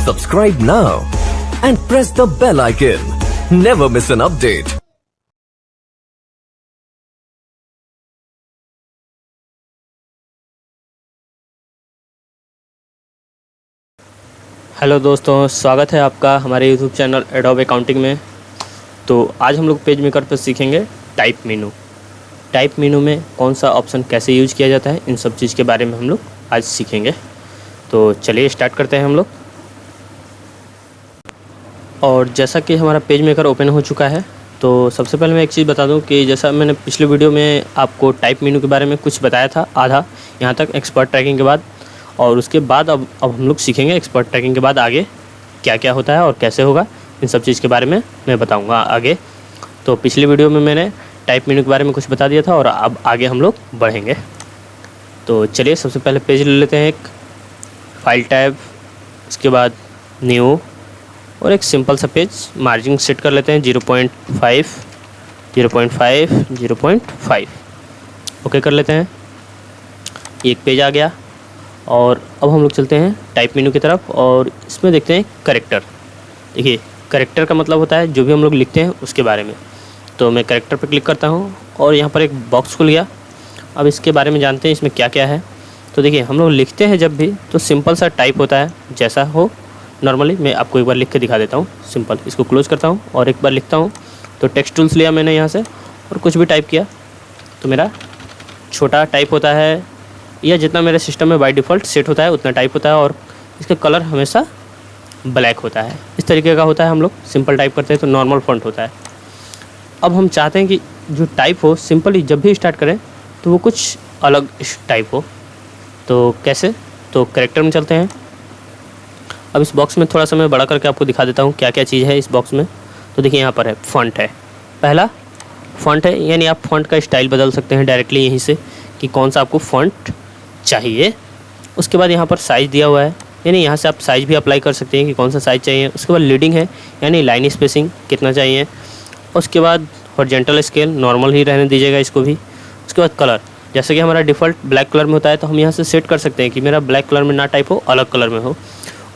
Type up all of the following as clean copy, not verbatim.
Subscribe now and press the bell icon. Never miss an update. Hello दोस्तों, स्वागत है आपका हमारे यूट्यूब चैनल एडोब अकाउंटिंग में। तो आज हम लोग पेज मेकर पर सीखेंगे टाइप मेनू। टाइप मेनू में कौन सा ऑप्शन कैसे यूज किया जाता है, इन सब चीज़ के बारे में हम लोग आज सीखेंगे। तो चलिए स्टार्ट करते हैं हम लोग। और जैसा कि हमारा पेज मेकर ओपन हो चुका है, तो सबसे पहले मैं एक चीज़ बता दूं कि जैसा मैंने पिछले वीडियो में आपको टाइप मेनू के बारे में कुछ बताया था, आधा यहाँ तक एक्सपर्ट ट्रैकिंग के बाद, और उसके बाद अब हम लोग सीखेंगे एक्सपर्ट ट्रैकिंग के बाद आगे क्या क्या होता है और कैसे होगा, इन सब चीज़ के बारे में मैं बताऊंगा आगे। तो पिछले वीडियो में मैंने टाइप मेनू के बारे में कुछ बता दिया था और अब आगे हम लोग बढ़ेंगे। तो चलिए सबसे पहले पेज ले लेते हैं, एक फाइल टैब, इसके बाद न्यू, और एक सिंपल सा पेज मार्जिन सेट कर लेते हैं 0.5, 0.5, 0.5, ओके कर लेते हैं। एक पेज आ गया और अब हम लोग चलते हैं टाइप मेनू की तरफ और इसमें देखते हैं करेक्टर। देखिए करेक्टर का मतलब होता है जो भी हम लोग लिखते हैं उसके बारे में। तो मैं करेक्टर पर क्लिक करता हूँ और यहाँ पर एक बॉक्स खुल गया। अब इसके बारे में जानते हैं इसमें क्या क्या है। तो देखिए हम लोग लिखते हैं जब भी तो सिंपल सा टाइप होता है, जैसा हो नॉर्मली। मैं आपको एक बार लिख के दिखा देता हूँ सिंपल। इसको क्लोज करता हूँ और एक बार लिखता हूँ। तो टेक्स्ट टूल्स लिया मैंने यहाँ से और कुछ भी टाइप किया तो मेरा छोटा टाइप होता है, या जितना मेरे सिस्टम में बाय डिफ़ॉल्ट सेट होता है उतना टाइप होता है, और इसका कलर हमेशा ब्लैक होता है। इस तरीके का होता है। हम लोग सिंपल टाइप करते हैं तो नॉर्मल फ़ॉन्ट होता है। अब हम चाहते हैं कि जो टाइप हो सिंपली जब भी स्टार्ट करें तो वो कुछ अलग टाइप हो। तो कैसे? तो करेक्टर में चलते हैं। अब इस बॉक्स में थोड़ा सा मैं बड़ा करके आपको दिखा देता हूँ क्या क्या चीज़ है इस बॉक्स में। तो देखिए यहाँ पर है फ़ॉन्ट है, पहला फ़ॉन्ट है, यानी आप फ़ॉन्ट का स्टाइल बदल सकते हैं डायरेक्टली यहीं से कि कौन सा आपको फ़ॉन्ट चाहिए। उसके बाद यहाँ पर साइज़ दिया हुआ है, यानी यहाँ से आप साइज़ भी अप्लाई कर सकते हैं कि कौन सा साइज़ चाहिए। उसके बाद लीडिंग है, यानी लाइन स्पेसिंग कितना चाहिए। उसके बाद हॉरिजॉन्टल स्केल नॉर्मल ही रहने दीजिएगा इसको भी। उसके बाद कलर, जैसे कि हमारा डिफ़ॉल्ट ब्लैक कलर में होता है तो हम यहाँ से सेट कर सकते हैं कि मेरा ब्लैक कलर में ना टाइप हो, अलग कलर में हो।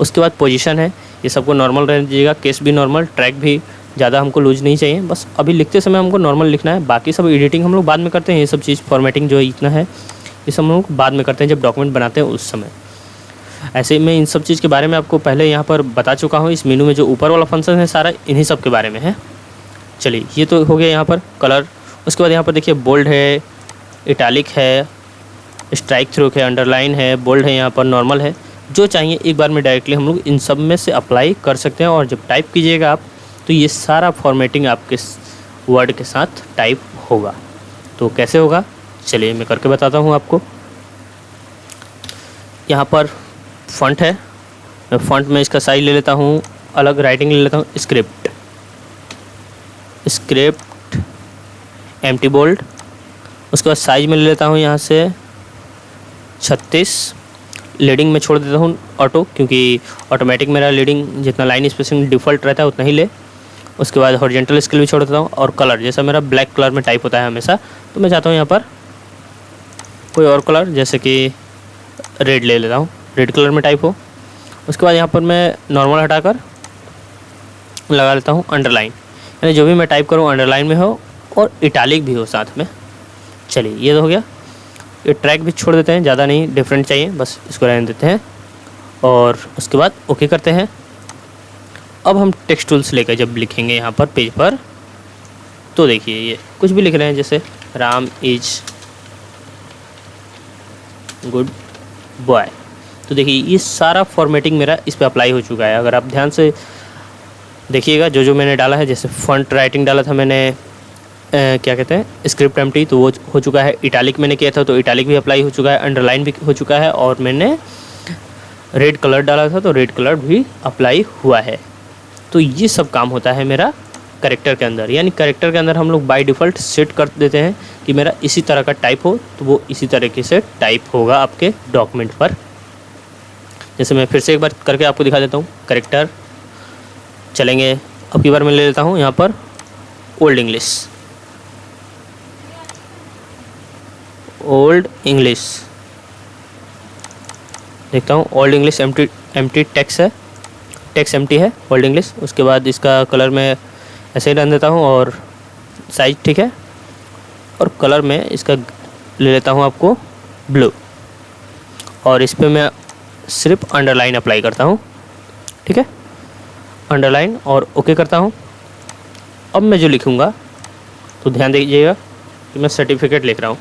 उसके बाद पोजीशन है, ये सबको नॉर्मल रहने दीजिएगा। केस भी नॉर्मल, ट्रैक भी ज़्यादा हमको लूज नहीं चाहिए, बस अभी लिखते समय हमको नॉर्मल लिखना है। बाकी सब एडिटिंग हम लोग बाद में करते हैं। ये सब चीज़ फॉर्मेटिंग जो इतना है ये सब हम लोग बाद में करते हैं, जब डॉक्यूमेंट बनाते हैं उस समय। ऐसे मैं इन सब चीज़ के बारे में आपको पहले यहाँ पर बता चुका हूँ। इस मेनू में जो ऊपर वाला फंक्शन है सारा इन्हीं सब के बारे में है। चलिए ये तो हो गया यहाँ पर कलर। उसके बाद यहाँ पर देखिए बोल्ड है, इटैलिक है, स्ट्राइक थ्रू है, अंडरलाइन है, बोल्ड है, यहाँ पर नॉर्मल है। जो चाहिए एक बार में डायरेक्टली हम लोग इन सब में से अप्लाई कर सकते हैं। और जब टाइप कीजिएगा आप तो ये सारा फॉर्मेटिंग आपके वर्ड के साथ टाइप होगा। तो कैसे होगा चलिए मैं करके बताता हूँ आपको। यहाँ पर फ़ॉन्ट है, मैं फ़ॉन्ट में इसका साइज ले लेता हूँ, अलग राइटिंग ले लेता हूँ, स्क्रिप्ट एम्प्टी बोल्ड। उसके बाद साइज में ले लेता हूँ यहाँ से 36। लीडिंग में छोड़ देता हूँ ऑटो, क्योंकि ऑटोमेटिक मेरा लीडिंग जितना लाइन स्पेसिंग डिफ़ॉल्ट रहता है उतना ही ले। उसके बाद हॉरिजॉन्टल स्केल भी छोड़ देता हूँ। और कलर, जैसा मेरा ब्लैक कलर में टाइप होता है हमेशा, तो मैं चाहता हूँ यहाँ पर कोई और कलर, जैसे कि रेड ले लेता हूँ, रेड कलर में टाइप हो। उसके बाद यहाँ पर मैं नॉर्मल हटाकर लगा लेता हूँ अंडरलाइन, यानी जो भी मैं टाइप करूँ अंडरलाइन में हो और इटैलिक भी हो साथ में। चलिए ये तो हो गया। ये ट्रैक भी छोड़ देते हैं, ज़्यादा नहीं डिफरेंट चाहिए, बस इसको रहने देते हैं। और उसके बाद ओके करते हैं। अब हम टेक्स्ट टूल्स लेकर जब लिखेंगे यहाँ पर पेज पर, तो देखिए ये कुछ भी लिख रहे हैं, जैसे राम इज गुड बॉय। तो देखिए ये सारा फॉर्मेटिंग मेरा इस पर अप्लाई हो चुका है। अगर आप ध्यान से देखिएगा जो जो मैंने डाला है, जैसे फॉन्ट राइटिंग डाला था मैंने, क्या कहते हैं स्क्रिप्ट एम्प्टी, तो वो हो चुका है। इटैलिक मैंने किया था तो इटैलिक भी अप्लाई हो चुका है, अंडरलाइन भी हो चुका है, और मैंने रेड कलर डाला था तो रेड कलर भी अप्लाई हुआ है। तो ये सब काम होता है मेरा करेक्टर के अंदर, यानी करेक्टर के अंदर हम लोग बाय डिफ़ॉल्ट सेट कर देते हैं कि मेरा इसी तरह का टाइप हो, तो वो इसी तरीके से टाइप होगा आपके डॉक्यूमेंट पर। जैसे मैं फिर से एक बार करके आपको दिखा देता हूँ। करेक्टर चलेंगे, अब की बार मैं ले लेता हूँ यहाँ पर ओल्ड इंग्लिश देखता हूँ। ओल्ड इंग्लिश एम्प्टी टेक्स्ट है, टेक्स्ट एम्प्टी है, ओल्ड इंग्लिश। उसके बाद इसका कलर मैं ऐसे ही रहने देता हूँ और साइज ठीक है, और कलर में इसका ले लेता हूँ आपको ब्लू, और इस पर मैं सिर्फ अंडरलाइन अप्लाई करता हूँ, ठीक है, अंडरलाइन, और ओके करता हूँ। अब मैं जो लिखूँगा तो ध्यान दीजिएगा कि मैं सर्टिफिकेट लिख रहा हूँ।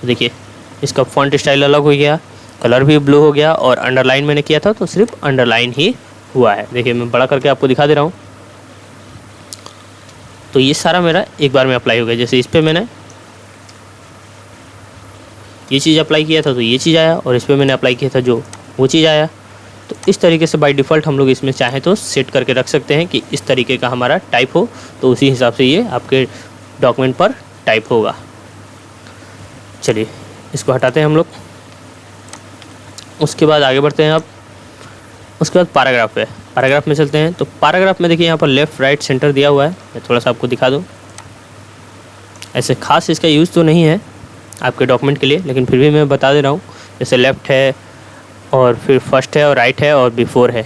देखिए इसका फॉन्ट स्टाइल अलग हो गया, कलर भी ब्लू हो गया, और अंडरलाइन मैंने किया था तो सिर्फ अंडरलाइन ही हुआ है। देखिए मैं बड़ा करके आपको दिखा दे रहा हूँ। तो ये सारा मेरा एक बार में अप्लाई हो गया। जैसे इस पर मैंने ये चीज़ अप्लाई किया था तो ये चीज़ आया, और इस पर मैंने अप्लाई किया था जो वो चीज़ आया। तो इस तरीके से बाय डिफ़ॉल्ट हम लोग इसमें चाहें तो सेट करके रख सकते हैं कि इस तरीके का हमारा टाइप हो, तो उसी हिसाब से ये आपके डॉक्यूमेंट पर टाइप होगा। चलिए इसको हटाते हैं हम लोग। उसके बाद आगे बढ़ते हैं। अब उसके बाद पैराग्राफ है, पैराग्राफ में चलते हैं। तो पैराग्राफ में देखिए यहाँ पर लेफ़्ट राइट सेंटर दिया हुआ है। मैं थोड़ा सा आपको दिखा दूँ। ऐसे खास इसका यूज़ तो नहीं है आपके डॉक्यूमेंट के लिए, लेकिन फिर भी मैं बता दे रहा हूँ। जैसे लेफ़्ट है, और फिर फर्स्ट है, और राइट है, और बिफोर है,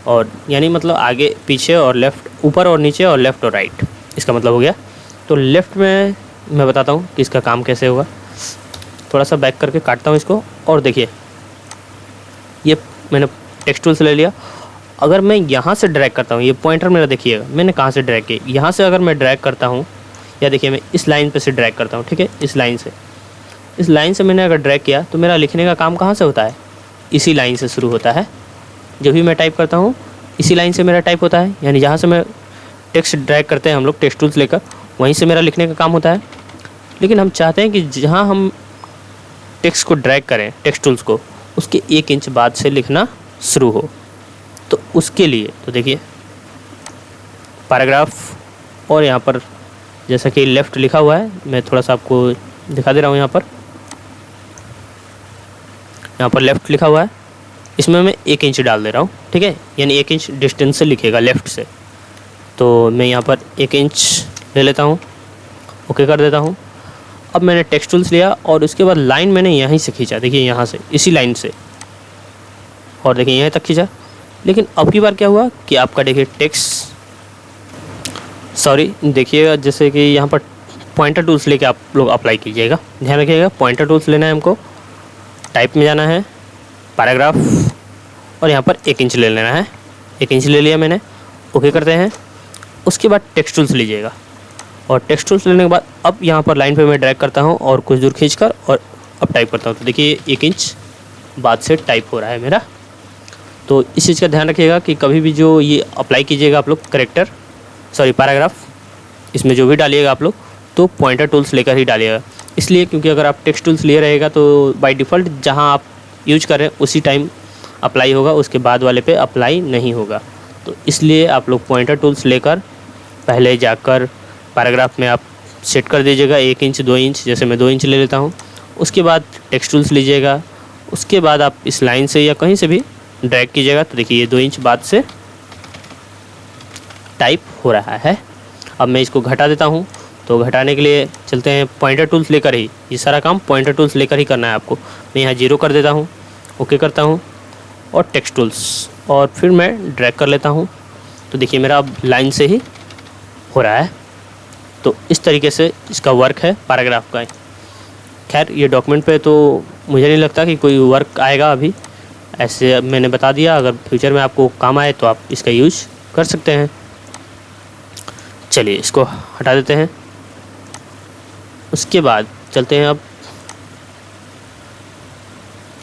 और यानी मतलब आगे पीछे और लेफ़्ट, ऊपर और नीचे, और लेफ़्ट और राइट, इसका मतलब हो गया। तो लेफ़्ट में मैं बताता हूँ कि इसका काम कैसे होगा। थोड़ा सा बैक करके काटता हूँ इसको, और देखिए ये मैंने टेक्स्ट टूल से ले लिया। अगर मैं यहाँ से ड्रैग करता हूँ, ये पॉइंटर मेरा देखिएगा मैंने कहाँ से ड्रैग किया, यहाँ से अगर मैं ड्रैग करता हूँ, या देखिए मैं इस लाइन पे से ड्रैग करता हूँ, ठीक है, इस लाइन से मैंने अगर ड्रैग किया तो मेरा लिखने का काम कहाँ से होता है, इसी लाइन से शुरू होता है। जब भी मैं टाइप करता हूँ इसी लाइन से मेरा टाइप होता है, यानी जहाँ से मैं टेक्स्ट ड्रैग करते हैं हम लोग टेक्स्ट टूल्स लेकर, वहीं से मेरा लिखने का काम होता है। लेकिन हम चाहते हैं कि जहाँ हम टेक्स्ट को ड्रैग करें, टेक्स्ट टूल्स को, उसके 1 इंच बाद से लिखना शुरू हो। तो उसके लिए तो देखिए पैराग्राफ, और यहाँ पर जैसा कि लेफ़्ट लिखा हुआ है, मैं थोड़ा सा आपको दिखा दे रहा हूँ। यहाँ पर लेफ़्ट लिखा हुआ है, इसमें मैं 1 इंच डाल दे रहा हूँ, ठीक है, यानी 1 इंच डिस्टेंस से लिखेगा लेफ़्ट से। तो मैं यहाँ पर 1 इंच ले लेता हूँ, ओके कर देता हूँ। अब मैंने टेक्स्ट टूल्स लिया, और उसके बाद लाइन मैंने यहीं से खींचा, देखिए यहाँ से, इसी लाइन से, और देखिए यहीं तक खींचा। लेकिन अब की बार क्या हुआ कि आपका देखिए देखिएगा जैसे कि यहाँ पर पॉइंटर टूल्स लेके आप लोग अप्लाई कीजिएगा। ध्यान रखिएगा, पॉइंटर टूल्स लेना है हमको, टाइप में जाना है, पैराग्राफ, और यहाँ पर 1 इंच ले लेना है। 1 इंच ले लिया मैंने, ओके करते हैं। उसके बाद टेक्स्ट टूल्स लीजिएगा, और टेक्स्ट टूल्स लेने के बाद अब यहाँ पर लाइन पे मैं ड्रैग करता हूँ, और कुछ दूर खींचकर और अब टाइप करता हूँ। तो देखिए 1 इंच बाद से टाइप हो रहा है मेरा। तो इस चीज़ का ध्यान रखिएगा कि कभी भी जो ये अप्लाई कीजिएगा आप लोग पैराग्राफ, इसमें जो भी डालिएगा आप लोग, तो पॉइंटर टूल्स लेकर ही डालिएगा। इसलिए क्योंकि अगर आप टेक्स्ट टूल्स लिए रहेगा तो बाय डिफ़ॉल्ट जहाँ आप यूज कर रहे हैं उसी टाइम अप्लाई होगा, उसके बाद वाले पे अप्लाई नहीं होगा। तो इसलिए आप लोग पॉइंटर टूल्स लेकर पहले जाकर पैराग्राफ में आप सेट कर दीजिएगा 1 इंच 2 इंच, जैसे मैं 2 इंच ले लेता हूँ। उसके बाद टेक्स्ट टूल्स लीजिएगा, उसके बाद आप इस लाइन से या कहीं से भी ड्रैग कीजिएगा। तो देखिए ये 2 इंच बाद से टाइप हो रहा है। अब मैं इसको घटा देता हूँ। तो घटाने के लिए चलते हैं पॉइंटर टूल्स लेकर ही, ये सारा काम पॉइंटर टूल्स लेकर ही करना है आपको। मैं यहाँ 0 कर देता हूँ, ओके करता हूँ, और टेक्स्ट टूल्स, और फिर मैं ड्रैग कर लेता हूँ। तो देखिए मेरा अब लाइन से ही हो रहा है। तो इस तरीके से इसका वर्क है पैराग्राफ का। खैर ये डॉक्यूमेंट पे तो मुझे नहीं लगता कि कोई वर्क आएगा अभी, ऐसे मैंने बता दिया। अगर फ्यूचर में आपको काम आए तो आप इसका यूज कर सकते हैं। चलिए इसको हटा देते हैं। उसके बाद चलते हैं अब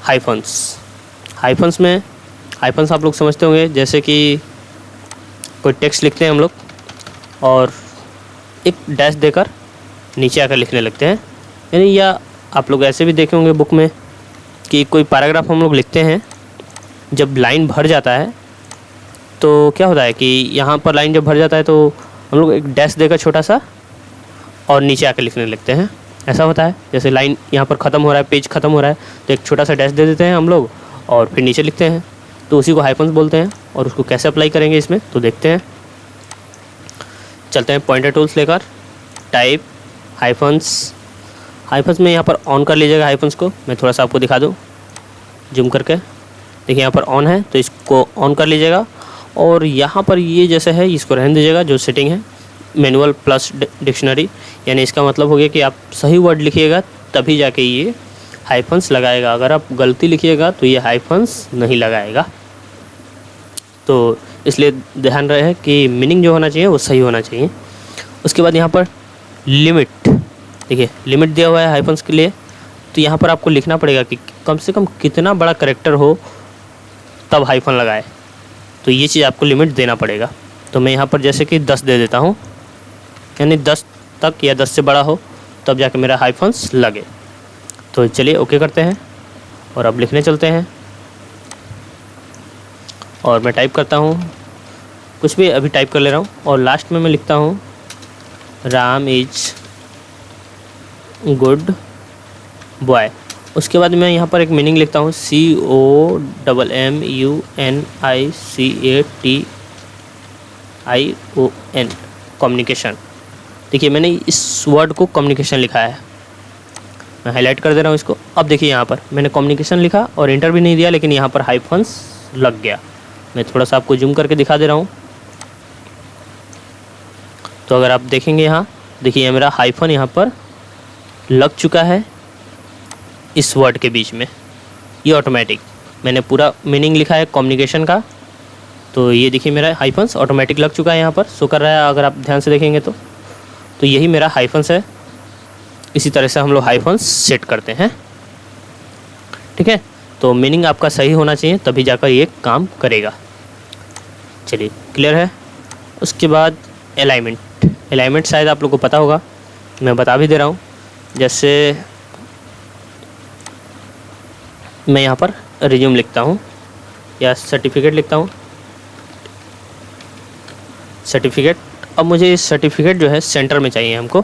हाइफन्स में। हाइफन्स आप लोग समझते होंगे, जैसे कि कोई टेक्स्ट लिखते हैं हम लोग और एक डैश देकर नीचे आकर लिखने लगते हैं। यानी या आप लोग ऐसे भी देखे होंगे बुक में कि कोई पैराग्राफ हम लोग लिखते हैं, जब लाइन भर जाता है तो क्या होता है कि यहाँ पर लाइन जब भर जाता है तो हम लोग एक डैश देकर छोटा सा और नीचे आकर लिखने लगते हैं। ऐसा होता है जैसे लाइन यहाँ पर ख़त्म हो रहा है, पेज ख़त्म हो रहा है, तो एक छोटा सा डैश दे देते हैं हम लोग और फिर नीचे लिखते हैं। तो उसी को हाइफन्स बोलते हैं। और उसको कैसे अप्लाई करेंगे इसमें तो देखते हैं। चलते हैं पॉइंटर टूल्स लेकर, टाइप, हाइफन्स में यहाँ पर ऑन कर लीजिएगा हाइफन्स को। मैं थोड़ा सा आपको दिखा दूँ जूम करके। देखिए यहाँ पर ऑन है तो इसको ऑन कर लीजिएगा। और यहाँ पर ये जैसे है इसको रहने दीजिएगा, जो सेटिंग है मैनुअल प्लस डिक्शनरी, यानी इसका मतलब हो गया कि आप सही वर्ड लिखिएगा तभी जाके ये हाइफन्स लगाएगा। अगर आप गलती लिखिएगा तो ये हाइफन्स नहीं लगाएगा। तो इसलिए ध्यान रहे कि मीनिंग जो होना चाहिए वो सही होना चाहिए। उसके बाद यहाँ पर लिमिट, देखिए लिमिट दिया हुआ है हाइफन्स के लिए। तो यहाँ पर आपको लिखना पड़ेगा कि कम से कम कितना बड़ा कैरेक्टर हो तब हाइफन लगाए, तो ये चीज़ आपको लिमिट देना पड़ेगा। तो मैं यहाँ पर जैसे कि 10 दे देता हूँ, यानी 10 तक या 10 से बड़ा हो तब जाके मेरा हाइफन्स लगे। तो चलिए ओके करते हैं और अब लिखने चलते हैं। और मैं टाइप करता हूँ, कुछ भी अभी टाइप कर ले रहा हूँ और लास्ट में मैं लिखता हूँ राम इज गुड बॉय। उसके बाद मैं यहाँ पर एक मीनिंग लिखता हूँ COMMUNICATION, कम्युनिकेशन। देखिए मैंने इस वर्ड को कम्युनिकेशन लिखा है, मैं हाईलाइट कर दे रहा हूँ इसको। अब देखिए यहाँ पर मैंने कम्युनिकेशन लिखा और इंटर भी नहीं दिया, लेकिन यहाँ पर हाइफन्स लग गया। मैं थोड़ा सा आपको जूम करके दिखा दे रहा हूँ। तो अगर आप देखेंगे यहाँ, देखिए मेरा हाइफन यहाँ पर लग चुका है इस वर्ड के बीच में, ये ऑटोमेटिक। मैंने पूरा मीनिंग लिखा है कम्युनिकेशन का, तो ये देखिए मेरा हाइफन्स ऑटोमेटिक लग चुका है, यहाँ पर शो कर रहा है अगर आप ध्यान से देखेंगे तो यही मेरा हाइफन्स है। इसी तरह से हम लोग हाइफन्स सेट करते हैं, ठीक है। तो मीनिंग आपका सही होना चाहिए तभी जाकर ये काम करेगा। चलिए क्लियर है। उसके बाद अलाइनमेंट शायद आप लोग को पता होगा, मैं बता भी दे रहा हूँ। जैसे मैं यहाँ पर रिज्यूम लिखता हूँ या सर्टिफिकेट लिखता हूँ, सर्टिफिकेट। अब मुझे इस सर्टिफिकेट जो है सेंटर में चाहिए, हमको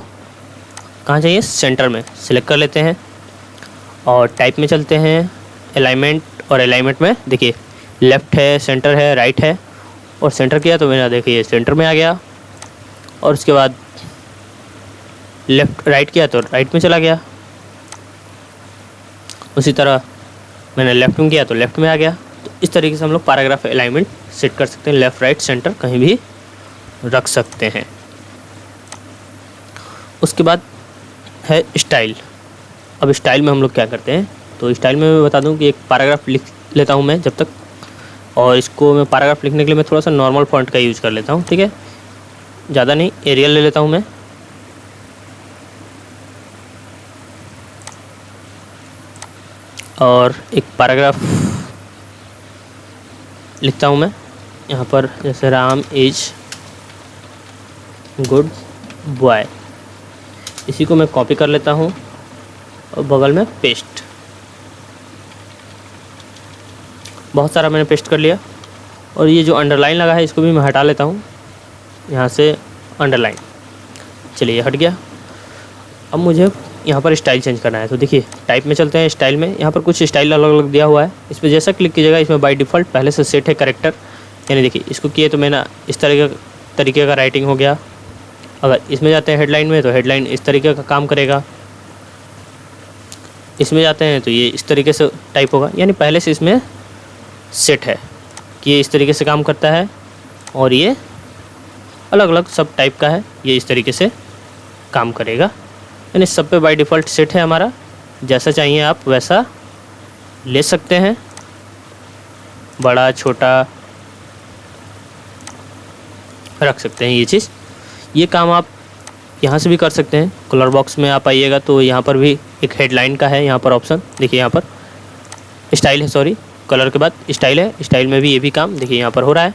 कहाँ चाहिए, सेंटर में। सिलेक्ट कर लेते हैं और टाइप में चलते हैं, अलाइनमेंट। और अलाइनमेंट में देखिए लेफ़्ट है, सेंटर है, राइट है। और सेंटर किया तो मेरा देखिए सेंटर में आ गया, और उसके बाद लेफ़्ट राइट किया तो राइट में चला गया। उसी तरह मैंने लेफ़्ट में किया तो लेफ़्ट में आ गया। तो इस तरीके से हम लोग पैराग्राफ अलाइनमेंट सेट कर सकते हैं, लेफ़्ट राइट सेंटर कहीं भी रख सकते हैं। उसके बाद है स्टाइल। अब स्टाइल में हम लोग क्या करते हैं, तो स्टाइल में मैं बता दूं कि एक पैराग्राफ लिख लेता हूं मैं जब तक, और इसको मैं पैराग्राफ लिखने के लिए मैं थोड़ा सा नॉर्मल फॉन्ट का यूज़ कर लेता हूं, ठीक है, ज़्यादा नहीं, एरियल ले लेता हूं मैं। और एक पैराग्राफ लिखता हूं मैं यहाँ पर, जैसे राम इज गुड बॉय। इसी को मैं कॉपी कर लेता हूँ और बगल में पेस्ट। बहुत सारा मैंने पेस्ट कर लिया। और ये जो अंडरलाइन लगा है इसको भी मैं हटा लेता हूँ, यहाँ से अंडरलाइन। चलिए ये हट गया। अब मुझे यहाँ पर स्टाइल चेंज करना है, तो देखिए टाइप में चलते हैं, स्टाइल में। यहाँ पर कुछ स्टाइल अलग अलग दिया हुआ है, इस पर जैसा क्लिक कीजिएगा, इसमें बाय डिफ़ॉल्ट पहले से सेट है कैरेक्टर। यानी देखिए इसको किए तो मैंने इस तरीके का राइटिंग हो गया। अगर इसमें जाते हैं हेडलाइन में, तो हेडलाइन इस तरीके का काम करेगा। इसमें जाते हैं तो ये इस तरीके से टाइप होगा, यानी पहले से इसमें सेट है कि ये इस तरीके से काम करता है, और ये अलग अलग सब टाइप का है, ये इस तरीके से काम करेगा। यानी सब पे बाय डिफ़ॉल्ट सेट है हमारा, जैसा चाहिए आप वैसा ले सकते हैं, बड़ा छोटा रख सकते हैं। ये चीज़, ये काम आप यहाँ से भी कर सकते हैं। कलर बॉक्स में आप आइएगा तो यहाँ पर भी एक हेडलाइन का है, यहाँ पर ऑप्शन देखिए, यहाँ पर स्टाइल है, सॉरी कलर के बाद स्टाइल है, स्टाइल में भी ये भी काम देखिए यहाँ पर हो रहा है।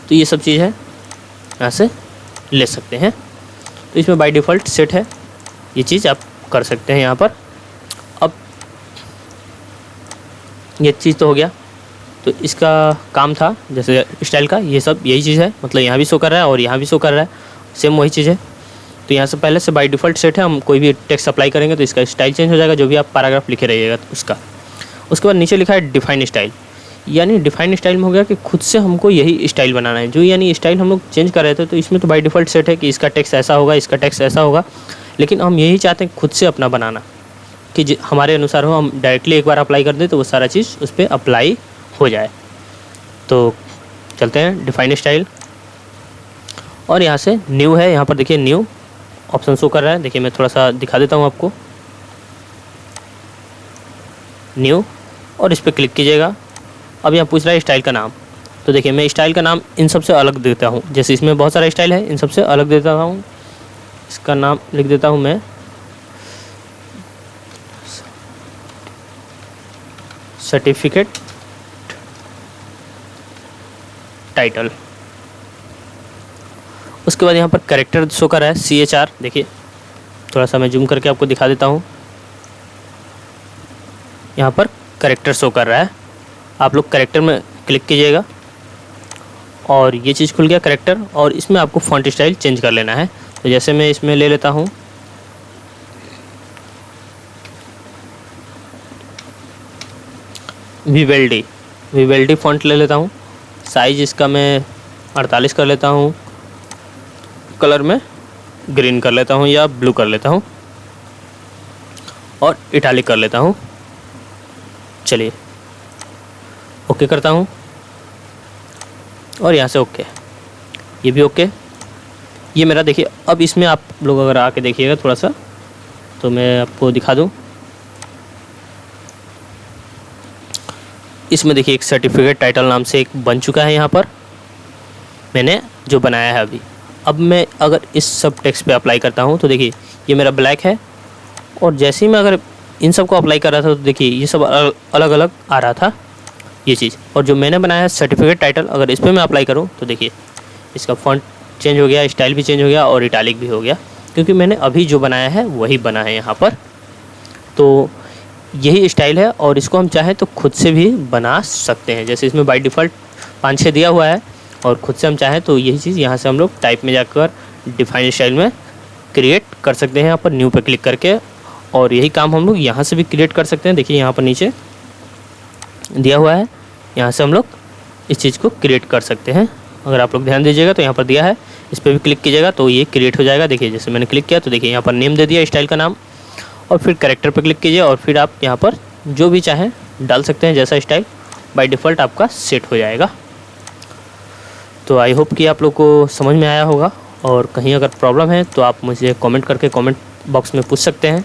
तो ये सब चीज़ है, यहाँ से ले सकते हैं। तो इसमें बाय डिफ़ॉल्ट सेट है, ये चीज़ आप कर सकते हैं यहाँ पर। अब ये चीज़ तो हो गया, तो इसका काम था जैसे स्टाइल का, ये सब यही चीज़ है, मतलब यहाँ भी शो कर रहा है और यहाँ भी शो कर रहा है, सेम वही चीज़ है। तो यहाँ से पहले से बाय डिफ़ॉल्ट सेट है, हम कोई भी टेक्स्ट अप्लाई करेंगे तो इसका स्टाइल चेंज हो जाएगा, जो भी आप पैराग्राफ लिखे रहिएगा तो उसका। उसके बाद नीचे लिखा है डिफाइन स्टाइल, यानी डिफाइन स्टाइल में हो गया कि खुद से हमको यही स्टाइल बनाना है। जो यानी स्टाइल हम लोग चेंज कर रहे थे, तो इसमें तो बाय डिफ़ॉल्ट सेट है कि इसका टेक्स्ट ऐसा होगा, इसका टेक्स्ट ऐसा होगा, लेकिन हम यही चाहते हैं खुद से अपना बनाना। कि हमारे अनुसार हो, हम डायरेक्टली एक बार अप्लाई कर दें तो वो सारा चीज़ उस पर अप्लाई हो जाए। तो चलते हैं डिफाइन स्टाइल, और यहाँ से न्यू है, यहाँ पर देखिए न्यू ऑप्शन शो कर रहा है। देखिए मैं थोड़ा सा दिखा देता हूँ आपको, न्यू, और इस पर क्लिक कीजिएगा। अब यहाँ पूछ रहा है स्टाइल का नाम, तो देखिए मैं स्टाइल का नाम इन सबसे अलग देता हूँ। जैसे इसमें बहुत सारा स्टाइल है, इन सबसे अलग देता हूँ। इसका नाम लिख देता हूँ मैं सर्टिफिकेट टाइटल। उसके बाद यहाँ पर कैरेक्टर शो कर रहा है CHR। देखिए थोड़ा सा मैं जूम करके आपको दिखा देता हूँ, यहाँ पर कैरेक्टर शो कर रहा है। आप लोग कैरेक्टर में क्लिक कीजिएगा और ये चीज़ खुल गया कैरेक्टर, और इसमें आपको फॉन्ट स्टाइल चेंज कर लेना है। तो जैसे मैं इसमें ले लेता हूँ विवेल्डी फॉन्ट ले लेता हूँ। साइज इसका मैं 48 कर लेता हूँ, कलर में ग्रीन कर लेता हूँ या ब्लू कर लेता हूँ, और इटालिक कर लेता हूँ। चलिए ओके करता हूँ, और यहाँ से ओके, ये भी ओके। ये मेरा देखिए, अब इसमें आप लोग अगर आके देखिएगा थोड़ा सा, तो मैं आपको दिखा दूँ। इसमें देखिए एक सर्टिफिकेट टाइटल नाम से एक बन चुका है, यहाँ पर मैंने जो बनाया है अभी। अब मैं अगर इस सब टेक्स्ट पे अप्लाई करता हूँ तो देखिए ये मेरा ब्लैक है, और जैसे ही मैं अगर इन सब को अप्लाई कर रहा था तो देखिए ये सब अलग अलग आ रहा था ये चीज़। और जो मैंने बनाया है सर्टिफिकेट टाइटल, अगर इस पर मैं अप्लाई करूँ तो देखिए इसका फॉन्ट चेंज हो गया, स्टाइल भी चेंज हो गया, और इटालिक भी हो गया, क्योंकि मैंने अभी जो बनाया है वही बना है यहाँ पर। तो यही स्टाइल है, और इसको हम चाहें तो खुद से भी बना सकते हैं। जैसे इसमें बाय डिफ़ॉल्ट 5-6 दिया हुआ है, और खुद से हम चाहें तो यही चीज़ यहाँ से हम लोग टाइप में जाकर डिफाइन स्टाइल में क्रिएट कर सकते हैं। यहाँ पर न्यू पे क्लिक करके, और यही काम हम लोग यहाँ से भी क्रिएट कर सकते हैं। देखिए यहाँ पर नीचे दिया हुआ है, यहाँ से हम लोग इस चीज़ को क्रिएट कर सकते हैं। अगर आप लोग ध्यान दीजिएगा तो यहाँ पर दिया है, इस पर भी क्लिक कीजिएगा तो ये क्रिएट हो जाएगा। देखिए जैसे मैंने क्लिक किया तो देखिए यहाँ पर नेम दे दिया स्टाइल का नाम, और फिर कैरेक्टर पर क्लिक कीजिए, और फिर आप यहाँ पर जो भी चाहें डाल सकते हैं, जैसा स्टाइल बाय डिफ़ॉल्ट आपका सेट हो जाएगा। तो आई होप कि आप लोग को समझ में आया होगा, और कहीं अगर प्रॉब्लम है तो आप मुझे कमेंट करके कमेंट बॉक्स में पूछ सकते हैं।